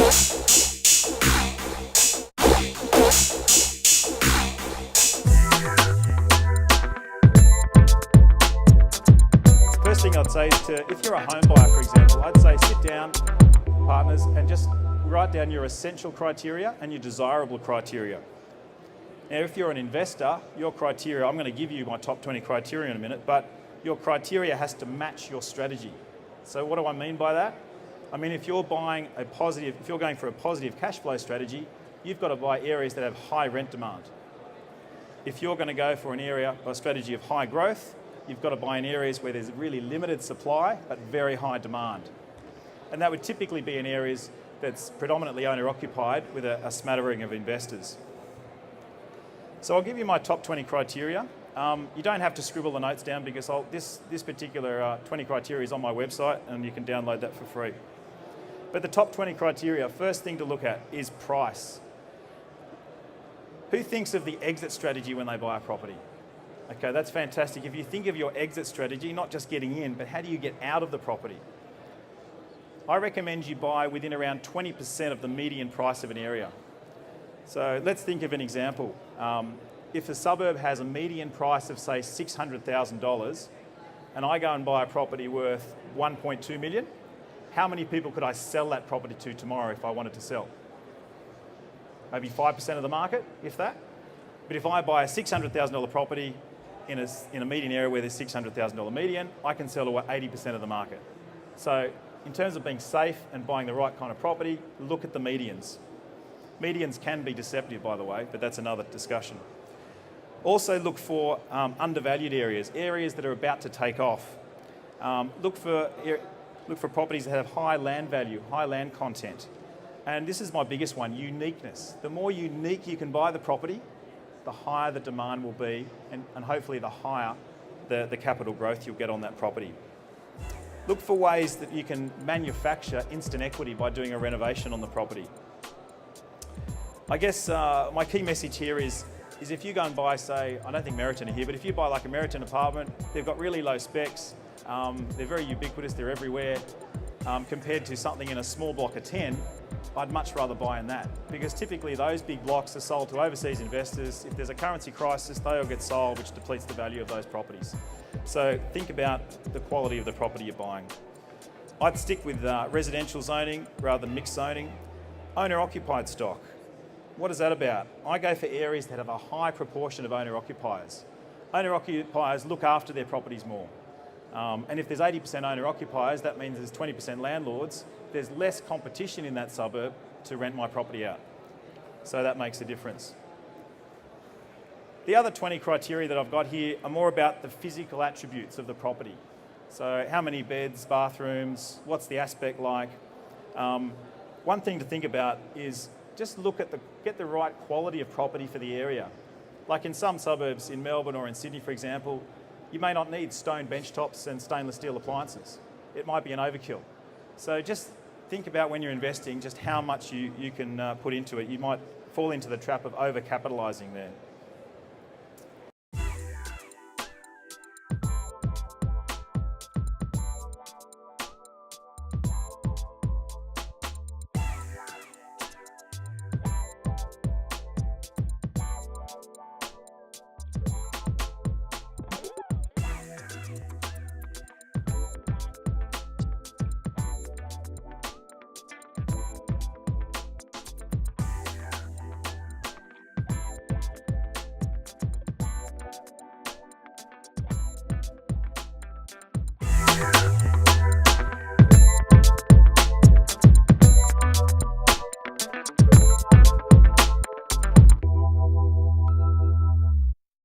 First thing I'd say is if you're a home buyer, for example, I'd say sit down, partners, and just write down your essential criteria and your desirable criteria. Now, if you're an investor, your criteria, I'm going to give you my top 20 criteria in a minute, but your criteria has to match your strategy. So what do I mean by that? I mean, if you're going for a positive cash flow strategy, you've got to buy areas that have high rent demand. If you're going to go for a strategy of high growth, you've got to buy in areas where there's really limited supply, but very high demand. And that would typically be in areas that's predominantly owner-occupied with a smattering of investors. So I'll give you my top 20 criteria. You don't have to scribble the notes down because this particular 20 criteria is on my website and you can download that for free. But the top 20 criteria, first thing to look at is price. Who thinks of the exit strategy when they buy a property? Okay, that's fantastic. If you think of your exit strategy, not just getting in, but how do you get out of the property? I recommend you buy within around 20% of the median price of an area. So let's think of an example. If a suburb has a median price of, say, $600,000, and I go and buy a property worth $1.2 million, how many people could I sell that property to tomorrow if I wanted to sell? Maybe 5% of the market, if that. But if I buy a $600,000 property in a median area where there's $600,000 median, I can sell to 80% of the market. So in terms of being safe and buying the right kind of property, look at the medians. Medians can be deceptive, by the way, but that's another discussion. Also look for undervalued areas that are about to take off. Look for properties that have high land value, high land content. And this is my biggest one, uniqueness. The more unique you can buy the property, the higher the demand will be, and hopefully the higher the capital growth you'll get on that property. Look for ways that you can manufacture instant equity by doing a renovation on the property. I guess my key message here is if you go and buy, say, I don't think Meriton are here, but if you buy like a Meriton apartment, they've got really low specs, they're very ubiquitous, they're everywhere, compared to something in a small block of 10, I'd much rather buy in that, because typically those big blocks are sold to overseas investors. If there's a currency crisis, they all get sold, which depletes the value of those properties. So think about the quality of the property you're buying. I'd stick with residential zoning rather than mixed zoning. Owner-occupied stock. What is that about? I go for areas that have a high proportion of owner-occupiers. Owner-occupiers look after their properties more. And if there's 80% owner-occupiers, that means there's 20% landlords. There's less competition in that suburb to rent my property out. So that makes a difference. The other 20 criteria that I've got here are more about the physical attributes of the property. So how many beds, bathrooms, what's the aspect like? One thing to think about is just get the right quality of property for the area. Like in some suburbs in Melbourne or in Sydney, for example, you may not need stone bench tops and stainless steel appliances. It might be an overkill. So just think about when you're investing just how much you can put into it. You might fall into the trap of over-capitalising there. Yeah.